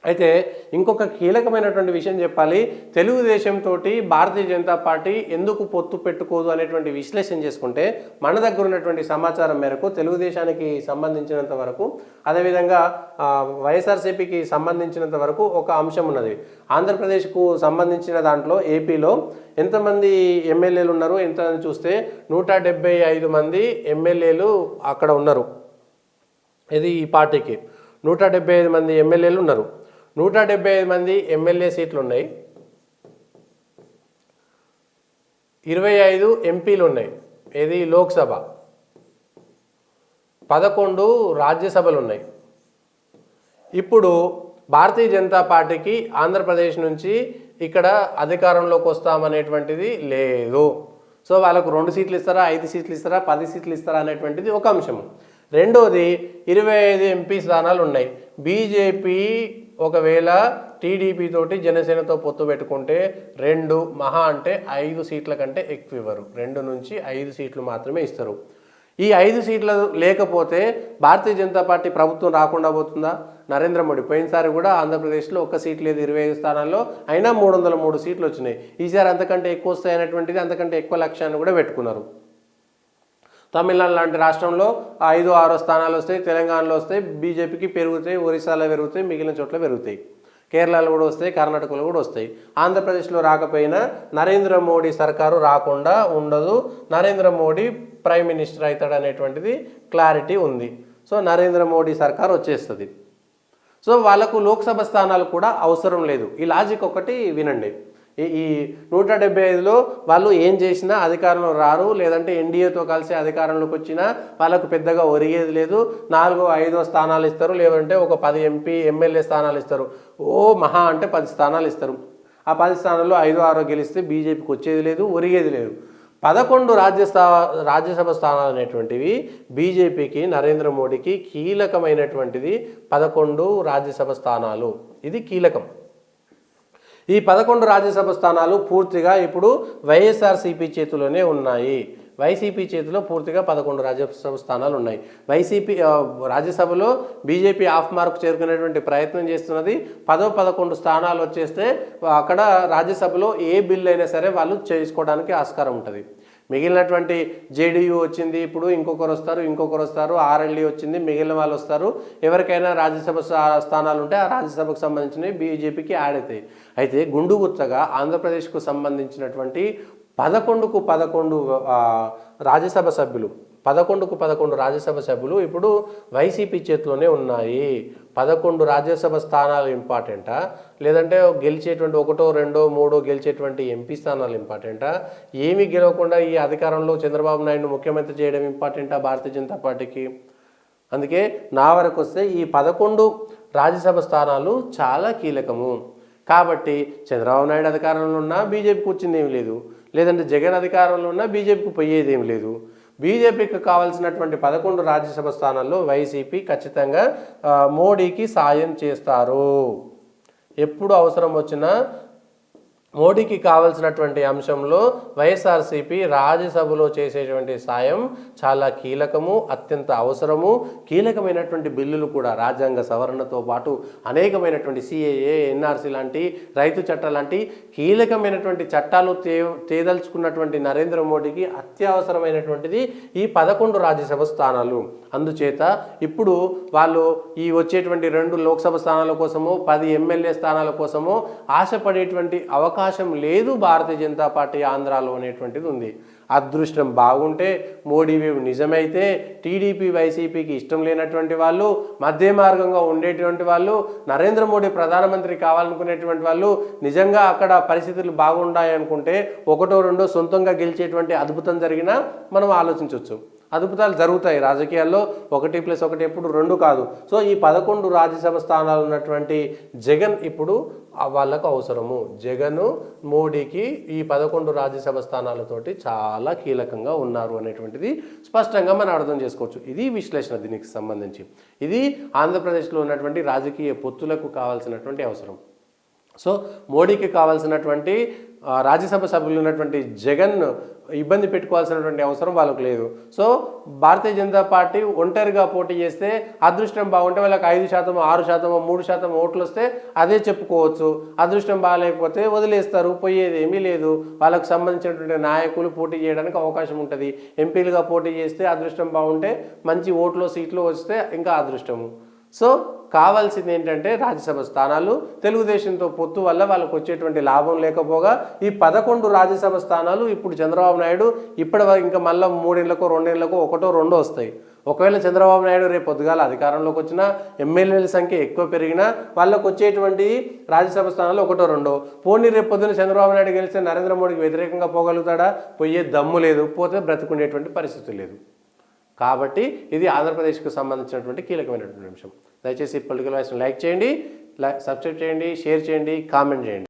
అయితే ఇంకొక కీలకమైనటువంటి విషయం చెప్పాలి. తెలుగుదేశంతో భారతీయ జనతా పార్టీ ఎందుకు పొత్తు పెట్టుకోదు అనేటువంటి విశ్లేషణ చేసుకుంటే మన దగ్గర ఉన్నటువంటి సమాచారం మేరకు తెలుగుదేశానికి సంబంధించినంత వరకు, అదేవిధంగా వైఎస్ఆర్సీపీకి సంబంధించినంత వరకు ఒక అంశం ఉన్నది. ఆంధ్రప్రదేశ్కు సంబంధించిన దాంట్లో ఏపీలో ఎంతమంది ఎమ్మెల్యేలు ఉన్నారు ఎంత అని చూస్తే 175 మంది ఎమ్మెల్యేలు అక్కడ ఉన్నారు. ఇది ఈ పార్టీకి 175 మంది ఎమ్మెల్యేలు ఉన్నారు. 175 మంది ఎమ్మెల్యే సీట్లు ఉన్నాయి, 25 ఎంపీలు ఉన్నాయి. ఇది లోక్సభ, 11 రాజ్యసభలు ఉన్నాయి. ఇప్పుడు భారతీయ జనతా పార్టీకి ఆంధ్రప్రదేశ్ నుంచి ఇక్కడ అధికారంలోకి వస్తామనేటువంటిది లేదు. సో వాళ్ళకు 2 సీట్లు ఇస్తారా, 5 సీట్లు ఇస్తారా, 10 సీట్లు ఇస్తారా అనేటువంటిది ఒక అంశము. రెండోది 25 ఎంపీ స్థానాలు ఉన్నాయి. బీజేపీ ఒకవేళ టీడీపీ తోటి జనసేనతో పొత్తు పెట్టుకుంటే 2 మహా అంటే 5 సీట్ల కంటే ఎక్కువ ఇవ్వరు. 2 నుంచి 5 సీట్లు మాత్రమే ఇస్తారు. ఈ 5 సీట్లు లేకపోతే భారతీయ జనతా పార్టీ ప్రభుత్వం రాకుండా పోతుందా? నరేంద్ర మోడీ పోయినసారి కూడా ఆంధ్రప్రదేశ్లో 1 సీట్ లేదు 25 స్థానాల్లో, అయినా 303 సీట్లు వచ్చినాయి. ఈసారి అంతకంటే ఎక్కువ వస్తాయనేటువంటిది, అంతకంటే ఎక్కువ లక్ష్యాన్ని కూడా పెట్టుకున్నారు. తమిళనాడు లాంటి రాష్ట్రంలో 5-6 స్థానాలు వస్తాయి, తెలంగాణలో వస్తాయి, బీజేపీకి పెరుగుతాయి, ఒరిస్సాలో పెరుగుతాయి, మిగిలిన చోట్ల పెరుగుతాయి, కేరళలో కూడా వస్తాయి, కర్ణాటకలో కూడా వస్తాయి. ఆంధ్రప్రదేశ్లో రాకపోయినా నరేంద్ర మోడీ సర్కారు రాకుండా ఉండదు, నరేంద్ర మోడీ ప్రైమ్ మినిస్టర్ అవుతాడు అనేటువంటిది క్లారిటీ ఉంది. సో నరేంద్ర మోడీ సర్కారు వచ్చేస్తుంది. సో వాళ్ళకు లోక్సభ స్థానాలు కూడా అవసరం లేదు. ఈ లాజిక్ ఒకటి వినండి. ఈ 175లో వాళ్ళు ఏం చేసినా అధికారంలో రారు, లేదంటే ఎన్డీఏతో కలిసి అధికారంలోకి వచ్చినా వాళ్ళకు పెద్దగా ఒరిగేది లేదు. 4-5 స్థానాలు ఇస్తారు, లేదంటే ఒక 10 ఎమ్మెల్యే స్థానాలు ఇస్తారు. మహా అంటే 10 స్థానాలు ఇస్తారు. ఆ 10 స్థానాల్లో 5-6 గెలిస్తే బీజేపీకి వచ్చేది లేదు, ఒరిగేది లేదు. 11 రాజ్యసభ స్థానాలు అనేటువంటివి బీజేపీకి, నరేంద్ర మోడీకి కీలకమైనటువంటిది. 11 రాజ్యసభ స్థానాలు, ఇది కీలకం. ఈ 11 రాజ్యసభ స్థానాలు పూర్తిగా ఇప్పుడు వైఎస్ఆర్సీపీ చేతిలోనే ఉన్నాయి. వైసీపీ చేతిలో పూర్తిగా 11 రాజ్యసభ స్థానాలు ఉన్నాయి. వైసీపీ రాజ్యసభలో బీజేపీ హాఫ్ మార్క్ చేరుకునేటువంటి ప్రయత్నం చేస్తున్నది. 10-11 స్థానాలు వచ్చేస్తే అక్కడ రాజ్యసభలో ఏ బిల్ అయినా సరే వాళ్ళు చేసుకోవడానికి ఆస్కారం ఉంటుంది. మిగిలినటువంటి జేడీయూ వచ్చింది, ఇప్పుడు ఇంకొకరు వస్తారు, ఆర్ఎల్డీ వచ్చింది, మిగిలిన వాళ్ళు వస్తారు. ఎవరికైనా రాజ్యసభ స్థానాలు ఉంటే ఆ రాజ్యసభకు సంబంధించినవి బీజేపీకి యాడ్ అవుతాయి. అయితే గుండుగుత్తగా ఆంధ్రప్రదేశ్కు సంబంధించినటువంటి 11కు 11 రాజ్యసభ సభ్యులు 11 రాజ్యసభ సభ్యులు ఇప్పుడు వైసీపీ చేతిలోనే ఉన్నాయి. 11 రాజ్యసభ స్థానాలు ఇంపార్టెంటా, లేదంటే గెలిచేటువంటి 1, 2, 3 గెలిచేటువంటి ఎంపీ స్థానాలు ఇంపార్టెంటా, ఏమీ గెలవకుండా ఈ అధికారంలో చంద్రబాబు నాయుడు ముఖ్యమంత్రి చేయడం ఇంపార్టెంటా భారతీయ జనతా పార్టీకి? అందుకే నా వరకు వస్తే ఈ 11 రాజ్యసభ స్థానాలు చాలా కీలకము. కాబట్టి చంద్రబాబు నాయుడు అధికారంలో ఉన్నా బీజేపీకి వచ్చింది ఏమి లేదు, లేదంటే జగన్ అధికారంలో ఉన్నా బీజేపీకి పోయేది ఏమి లేదు. బీజేపీకి కావాల్సినటువంటి 11 రాజ్యసభ స్థానాల్లో వైసీపీ ఖచ్చితంగా మోడీకి సాయం చేస్తారు. ఎప్పుడు అవసరం వచ్చినా మోడీకి కావాల్సినటువంటి అంశంలో వైఎస్ఆర్సీపీ రాజ్యసభలో చేసేటువంటి సాయం చాలా కీలకము, అత్యంత అవసరము. కీలకమైనటువంటి బిల్లులు కూడా రాజ్యాంగ సవరణతో పాటు అనేకమైనటువంటి సిఏఏ, ఎన్ఆర్సీ లాంటి, రైతు చట్టాలు లాంటి కీలకమైనటువంటి చట్టాలు తేదలుచుకున్నటువంటి నరేంద్ర మోడీకి అత్యవసరమైనటువంటిది ఈ 11 రాజ్యసభ స్థానాలు. అందుచేత ఇప్పుడు వాళ్ళు ఈ వచ్చేటువంటి 2 లోక్సభ స్థానాల కోసమో 10 ఎమ్మెల్యే స్థానాల కోసమో ఆశపడేటువంటి అవకాశం లేదు భారతీయ జనతా పార్టీ ఆంధ్రాలో అనేటువంటిది ఉంది. అదృష్టం బాగుంటే, మోడీ వేవ్ నిజమైతే, టీడీపీ వైసీపీకి ఇష్టం లేనటువంటి వాళ్ళు, మధ్య మార్గంగా ఉండేటువంటి వాళ్ళు, నరేంద్ర మోడీ ప్రధానమంత్రి కావాలనుకునేటువంటి వాళ్ళు నిజంగా అక్కడ పరిస్థితులు బాగుండాయనుకుంటే 1-2 సొంతంగా గెలిచేటువంటి అద్భుతం జరిగినా మనం ఆలోచించవచ్చు. అద్భుతాలు జరుగుతాయి రాజకీయాల్లో. 1+1 ఎప్పుడు 2 కాదు. సో ఈ 11 రాజ్యసభ స్థానాలు ఉన్నటువంటి జగన్ ఇప్పుడు వాళ్ళకు అవసరము. జగన్ మోడీకి ఈ 11 రాజ్యసభ స్థానాలతోటి చాలా కీలకంగా ఉన్నారు అనేటువంటిది స్పష్టంగా మనం అర్థం చేసుకోవచ్చు. ఇది విశ్లేషణ దీనికి సంబంధించి. ఇది ఆంధ్రప్రదేశ్లో ఉన్నటువంటి రాజకీయ పొత్తులకు కావాల్సినటువంటి అవసరం. సో మోడీకి కావాల్సినటువంటి రాజ్యసభ సభ్యులు ఉన్నటువంటి జగన్ ఇబ్బంది పెట్టుకోవాల్సినటువంటి అవసరం వాళ్ళకు లేదు. సో భారతీయ జనతా పార్టీ ఒంటరిగా పోటీ చేస్తే అదృష్టం బాగుంటే వాళ్ళకి 5%, 6%, 3% ఓట్లు వస్తే అదే చెప్పుకోవచ్చు. అదృష్టం బాగాలేకపోతే వదిలేస్తారు, పోయేది ఏమీ లేదు. వాళ్ళకు సంబంధించినటువంటి నాయకులు పోటీ చేయడానికి అవకాశం ఉంటుంది. ఎంపీలుగా పోటీ చేస్తే అదృష్టం బాగుంటే మంచి ఓట్లు సీట్లు వస్తే ఇంకా అదృష్టము. సో కావాల్సింది ఏంటంటే రాజ్యసభ స్థానాలు. తెలుగుదేశంతో పొత్తు వల్ల వాళ్ళకు వచ్చేటువంటి లాభం లేకపోగా ఈ 11 రాజ్యసభ స్థానాలు ఇప్పుడు చంద్రబాబు నాయుడు ఇప్పటి వరకు ఇంకా మళ్ళీ 3 ఏళ్లకో 2 ఏళ్లకో 1, 2 వస్తాయి. ఒకవేళ చంద్రబాబు నాయుడు రేపు పొద్దుగాల అధికారంలోకి వచ్చినా ఎమ్మెల్యేల సంఖ్య ఎక్కువ పెరిగినా వాళ్ళకు వచ్చేటువంటి రాజ్యసభ స్థానాలు 1, 2. పోనీ రేపు పొద్దున చంద్రబాబు నాయుడు గెలిస్తే నరేంద్ర మోడీకి వ్యతిరేకంగా పోగలుగుతాడా? పోయే దమ్ము లేదు, పోతే బ్రతుకునేటువంటి పరిస్థితి లేదు. కాబట్టి ఇది ఆంధ్రప్రదేశ్కు సంబంధించినటువంటి కీలకమైనటువంటి అంశం. దయచేసి పొలిటికల్ వాయిస్ని లైక్ చేయండి, సబ్స్క్రైబ్ చేయండి, షేర్ చేయండి, కామెంట్ చేయండి.